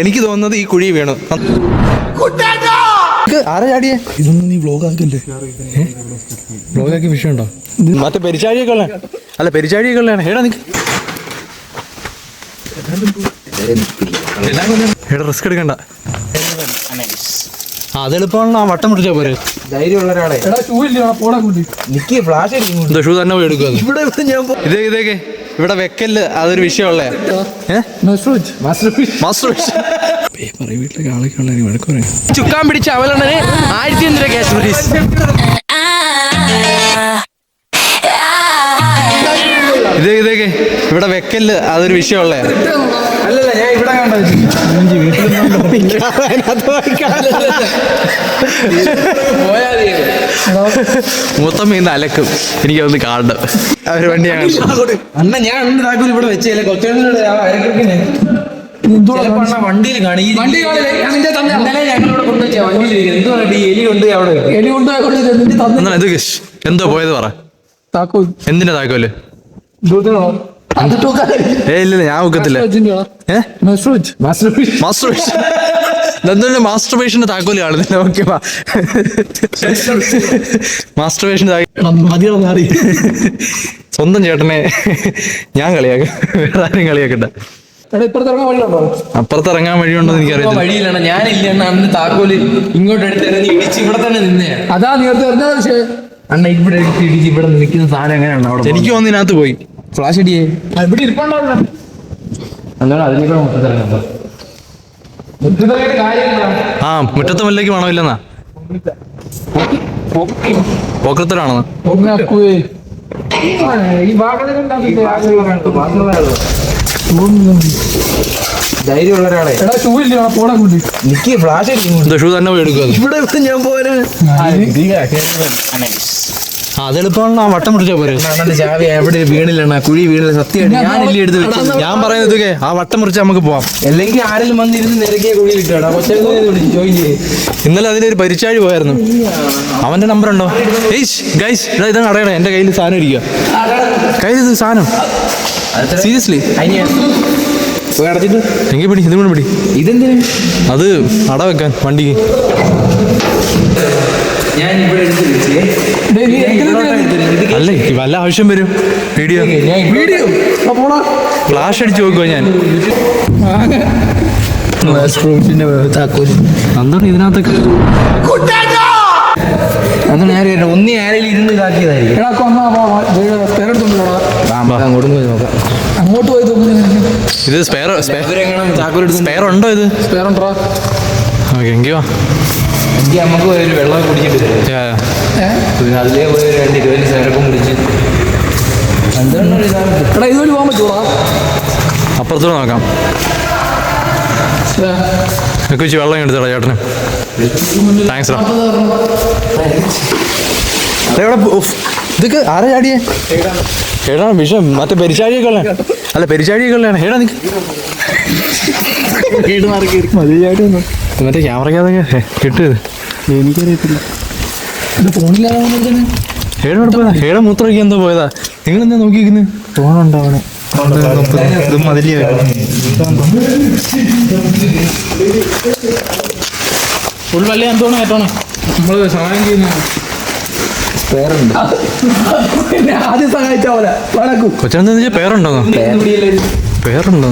എനിക്ക് തോന്നുന്നത് ഈ കുഴി വീണു. ആരാ ചാടിയേ? ഇതൊന്നും നീ വ്ലോഗ് ആക്കല്ലേ? വ്ലോഗാക്കി വിഷയമുണ്ടോ? മറ്റേ പെരിച്ചാഴിയൊക്കെ ഉള്ള അല്ല പെരിച്ചാഴിയൊക്കെ ഉള്ളതാണ്. ഏടാ നിക്ക് എടാ റിസ്ക് എടുക്കണ്ട. അതെളുപ്പമാണല്ലോ. ആ വട്ടം പിടിച്ചാ പോരെ. ധൈര്യമുള്ള ഒരാളെ ഷൂ തന്നെ പോയി എടുക്കുക. ഇതേക്ക് ഇവിടെ വെക്കല് അതൊരു വിഷയമുള്ളേ. വീട്ടിലേക്ക് ആളൊക്കെ ഉള്ള വഴക്ക് പറയാം. ചുക്കാൻ പിടിച്ച അവലണ്ണന് 1500 ക്യാഷ് പ്രൈസ്. ഇതേക്ക് ഇവിടെ വെക്കല് അതൊരു വിഷയമുള്ളേ. അല്ലല്ല ഞാൻ ഇവിടെ മൊത്തം ഇന്ന് അലക്കും. എനിക്കതൊന്ന് കാണണം. അവര് വണ്ടിയാണ് അണ്ണ ഞാൻ താക്കോൽ ഇവിടെ വെച്ചല്ലേ കൊച്ചോട് വണ്ടിയിൽ കാണി. എന്തോ പോയത് പറ. എന്തിനാ താക്കോല്? ഇല്ല ഞാൻ ഒക്കത്തില്ല. മാസ്റ്റർബേഷന്റെ താക്കോല് കാണുന്നില്ല. ഓക്കെ മാസ്റ്റർബേഷന്റെ സ്വന്തം ചേട്ടനെ ഞാൻ കളിയാക്കാം. വേറെ ആരും കളിയാക്കട്ടെ. അപ്പുറത്തിറങ്ങാൻ വഴിയുണ്ടോ എന്ന് എനിക്കറിയാം. വഴിയിലാണ് ഞാനില്ല അന്ന് താക്കോല് ഇങ്ങോട്ട് എടുത്ത് ഇടിച്ച് ഇവിടെ തന്നെ നിന്നേ. അതാ നേരത്തെ അണ്ണ ഇവിടെ എടുത്ത് ഇടിച്ച് ഇവിടെ നിൽക്കുന്ന സാധനം എങ്ങനെയാണ് അവിടെ? എനിക്ക് വന്നിനകത്ത് പോയി ഫ്ലാഷ് അടിയേ ഇവിടെ ഇരിപ്പുണ്ടാവില്ല. എന്നാലും അതിനേക്കാൾ മുറ്റത്തിറങ്ങാം. ആ മുറ്റത്തെ മുല്ലേക്ക് മണമില്ലെന്നാ പോക്കത്തിലാണെന്ന്. ധൈര്യമുള്ള ഒരാളെ നിക്ക് ഫ്ലാഷ് ഷൂ തന്നെ പോയി എടുക്കുക. ഇവിടെ ഞാൻ പോരാ. അതെളുപ്പമാണല്ലോ. ആ വട്ടം പിടിച്ചാ പോരെ. ചാവി എവിടെ വീണില്ല കുഴി വീണില്ല. സത്യമായിട്ട് ഞാനില്ല എടുത്ത് വെച്ചത്. ഞാൻ പറയുന്നത് ആ വട്ടം മുറിച്ച് നമുക്ക് പോവാം. അല്ലെങ്കിൽ ആരെങ്കിലും വന്നിരുന്ന് നിരക്കിയ കുഴി ഇട്ടാടാ. ജോയിൻ ചെയ്യും. ഇന്നലെ അതിലൊരു പരിച്ചാഴി പോയായിരുന്നു. അവന്റെ നമ്പർ ഉണ്ടോ? ഗൈസ് ഇതാണ് അറിയണേ. എന്റെ കയ്യിൽ സാധനം ഇരിക്കുക. കയ്യിൽ ഇത് സാധനം സീരിയസ്ലി അടച്ചിട്ട് എങ്കിൽ പിടി. ഇതും കൂടെ പിടി. ഇതെന്തിന്? അത് അട വെക്കാൻ വണ്ടിക്ക്. ഞാൻ ഇവിടെ എടുത്ത് വെച്ചേ. അല്ലേ വല്ല ആവശ്യം വരും. വീഡിയോ ഫ്ലാഷ് അടിച്ചു നോക്കുക. ഞാൻ എന്താണ് ഇതിനകത്തൊക്കെ അതാണ് ഞാൻ ഒന്നി ആരെങ്കിലും ഇരുന്ന് ഇതാക്കിയതായിരിക്കും. അങ്ങോട്ട് പോയി ഇത് സ്പെയർ ഉണ്ടോ? ഇത് ഓക്കെ എങ്കിൽ വാ. എനിക്ക് നമുക്ക് ഒരു വെള്ളം കുടിച്ചിട്ട് അതിലേ പോയി 2 രൂപ സേരക്കും കുടിച്ച് ഇതുവഴി പോകാൻ പറ്റുമോ? അപ്പുറത്തോട് നോക്കാം. വെച്ച് വെള്ളം എടുത്തോളാം ചേട്ടന്. താങ്ക്സ് ഡാ. ഇതൊക്കെ ആരാ ചാടിയേ? ഏടാ വിഷം. മറ്റേ പെരിച്ചാഴിയൊക്കെ ഉള്ള അല്ല പെരിച്ചാഴിയൊക്കെ ഉള്ളതാണ്. ഏടാ നിക്ക് മറ്റേ ക്യാമറയ്ക്കകത്തൊക്കെ കിട്ടിയത് എനിക്കറിയത്തില്ല. ഏടെ പോയതാ? ഏടെ മൂത്രമൊക്കെ എന്തോ പോയതാ? നിങ്ങൾ എന്താ നോക്കിയിരിക്കുന്നത്? ഫോണുണ്ടോ അവിടെ? ഫുൾ വള്ളി എന്തോണം ഏറ്റോണേ നമ്മള് സഹായം ചെയ്യുന്ന ആദ്യം സഹായിച്ച പോലെ കൊച്ചെന്താ പേരുണ്ടോ? പേരുണ്ടോ?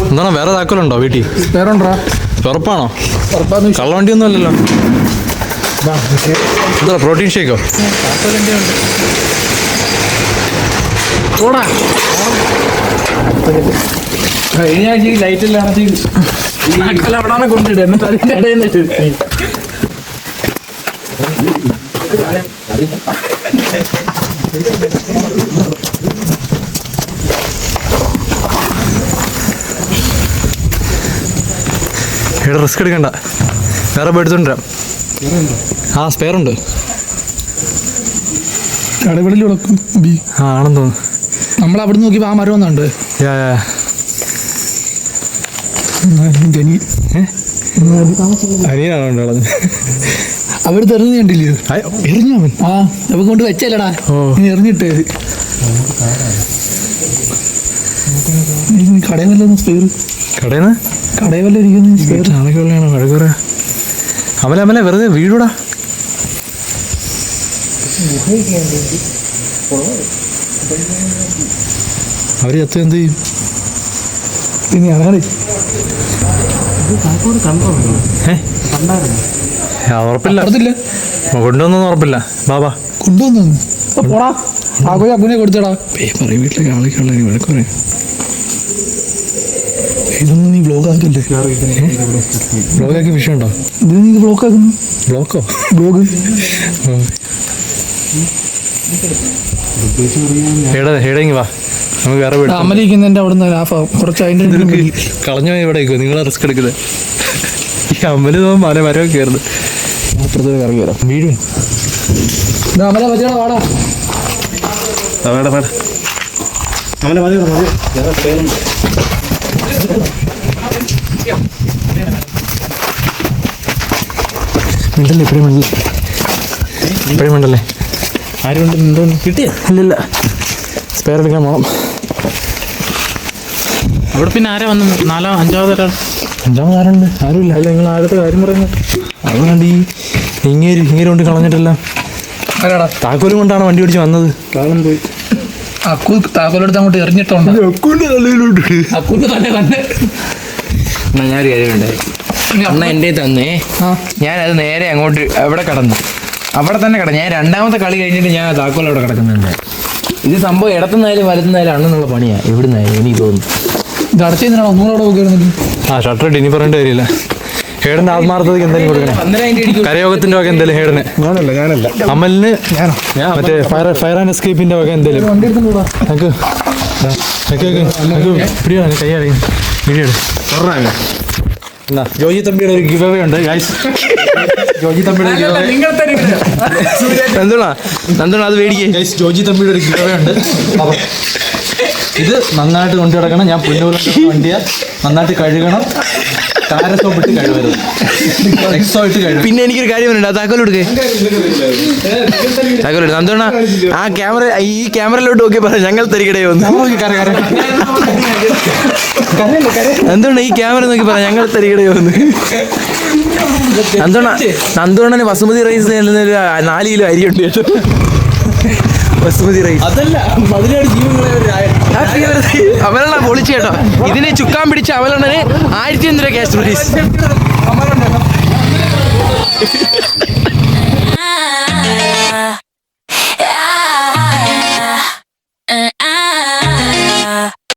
എന്താണ് വേറെ താക്കോലുണ്ടോ വീട്ടിൽ? പേരുണ്ടോ? ഉറപ്പാണോ? കള്ളവണ്ടി ഒന്നും അല്ലല്ലോ. എന്താ പ്രോട്ടീൻ ഷേക്കോ? കഴിഞ്ഞ ആഴ്ച ലൈറ്റെല്ലാം എവിടാണ് കൊണ്ടിട്ട് എന്നിട്ട് അതിൻ്റെ ഇടയിൽ ഇവിടെ റിസ്ക് എടുക്കണ്ട. വേറെ പോയി എടുത്തോണ്ടിരാം. ആ സ്പെയർ ഉണ്ട്. കടകളിൽ ഉളക്കും ബി ആ ആണെന്ന് തോന്നുന്നു. നമ്മൾ അവിടെ നോക്കിയപ്പോൾ ആ മരം ഒന്നുണ്ട്. അനിയനാണോ ഉള്ളത്? അവർ തെറിഞ്ഞ് കണ്ടില്ലയോ? എറിഞ്ഞു അവൻ. ആ നമുക്ക് കൊണ്ട് വെച്ചല്ലടാ. എറിഞ്ഞിട്ട് കടയിൽ വല്ലതും സ്പെയർ കടയിൽ നിന്ന് കടയിൽ വല്ല ഇരിക്കുന്ന സ്പെയർ ആണൊക്കെ ഉള്ളതാണ് വഴക്കുറ. അമലെ വെറുതെ വീടൂടാ. അവര് ചത്ത് എന്ത് ചെയ്യും? ഇനി അങ്ങനെ ഉറപ്പില്ല, അറിയത്തില്ല. കൊണ്ടുവന്നൊന്നും ഉറപ്പില്ല. ബാബാ കൊണ്ടുവന്നു പോടാ. ആകോയെ അപ്പനെ കൊടുത്തടാ. പറയും വീട്ടിലേക്ക് ആളൊക്കെ ഉള്ള വഴക്കുറ. ഇതൊന്നും നീ ബ്ലോക്ക് ആക്കല്ലേ? ബ്ലോഗാക്കി വിഷയമുണ്ടോ? ഇത് നീ ബ്ലോക്ക് ആക്കുന്നു. ബ്ലോക്കോ? ബ്ലോഗ് ഹേടെങ്കി വാ, നമുക്ക് വേറെ വീട് അമലിരിക്കുന്നതിന്റെ അവിടെ നിന്ന് ലാഫാവും കുറച്ച്. അതിന്റെ കളഞ്ഞു പോയി. ഇവിടെ നിങ്ങളെ റിസ്ക് എടുക്കുന്നത്. ഈ അമ്മല് മരമൊക്കെ കയറുന്നത്. അപ്പുറത്ത് ഇറങ്ങി വരാം. വീഴും. അമല പച്ചട വാടാ. മിണ്ടല്ലേ, ഇപ്പഴും മിണ്ടല്ലേ, ഇപ്പഴും മിണ്ടല്ലേ. ആരും ഉണ്ടോ? കിട്ടിയ ഇല്ലില്ല. സ്പെയർ എടുക്കാൻ പോകണം. അവിടെ പിന്നെ ആരാ വന്നു? അഞ്ചാമത് ആരുണ്ട്? ആരുമില്ല. അല്ല നിങ്ങൾ ആദ്യത്തെ കാര്യം പറയുന്നത് അതുകൊണ്ട് ഈ ഇങ്ങേര് കൊണ്ട് കളഞ്ഞിട്ടില്ല. താക്കോലും കൊണ്ടാണ് വണ്ടി ഓടിച്ച് വന്നത്. കാലം പോയി. അക്കു താക്കോലെടുത്ത് അങ്ങോട്ട് എറിഞ്ഞിട്ടുണ്ട്. അക്കുന്റെ തന്നെ ഞാനൊരു കാര്യമുണ്ടായി. അണ്ണ എൻ്റെ തന്നേ, ഞാനത് നേരെ അങ്ങോട്ട് അവിടെ കടന്നു. അവിടെ തന്നെ കിടന്നു. ഞാൻ രണ്ടാമത്തെ കളി കഴിഞ്ഞിട്ട് ഞാൻ താക്കോൽ അവിടെ കിടക്കുന്നുണ്ട്. ഇത് സംഭവം ഇടത്തുനിന്നായാലും വലത്തുനിന്നായാലും അണ്ണെന്നുള്ള പണിയാണ്. എവിടുന്നായാലും എനിക്ക് തോന്നുന്നു. ഇത് അടച്ചിരുന്നാണോ ഒന്നുകൂടെ അവിടെ നോക്കിയിരുന്നെങ്കിൽ? ഷട്ടർ ഇനി പറയേണ്ട കാര്യമില്ല. ഹേടന്റെ ആത്മാർത്ഥതയ്ക്ക് എന്തെങ്കിലും കൊടുക്കണേ. കരയോഗത്തിന്റെ വക എന്തെങ്കിലും ഹേടന്. ഞാനല്ല അമലിന് മറ്റേ ഫയർ ആൻഡ് എസ്കേപ്പിന്റെ വക എന്തെങ്കിലും. വണ്ടി എടുത്തുകൂടാ. പിടിയാണ് കൈയാടി വീഡിയോ. എന്നാ ജോജി തമ്പിയുടെ ഒരു ഗിവ് അവേ ഉണ്ട് ഗൈസ്. ജോജി തമ്പിയുടെ നന്ദുണ അത് മേടിക്കേ ഗൈസ്. ജോജി തമ്പിയുടെ ഒരു ഗിവ് അവേ ഉണ്ട്. ഇത് നന്നായിട്ട് കൊണ്ടു കിടക്കണം. ഞാൻ പുല്ലൂർ വണ്ടിയാ. നന്നായിട്ട് കഴുകണം. കാരസോപ്പിട്ട് കഴുകരുത്. എക്സോ ഇട്ട് കഴുകും. പിന്നെ എനിക്കൊരു കാര്യം പറയുന്നുണ്ട്. താക്കോൽ കൊടുക്കേ. താക്കോൽ നന്ദുണ ആ ക്യാമറ ഈ ക്യാമറയിലോട്ട് നോക്കി പറയാം ഞങ്ങൾ തരികടയോ ഒന്ന്. നന്ദുണ ഈ ക്യാമറ നോക്കി പറയാം ഞങ്ങൾ തരികടയോ ഒന്ന്. നന്ദുണന് ബസുമതി റൈസ് 4 കിലോ അരിയുണ്ട് കേട്ടോ. ബസുമതി റൈസ് അതല്ല അവലെണ്ണ പൊളിച്ചു കേട്ടോ. ഇതിനെ ചുക്കാൻ പിടിച്ച അവലെണ്ണന് 1500 ക്യാഷ് പ്രൈസ്.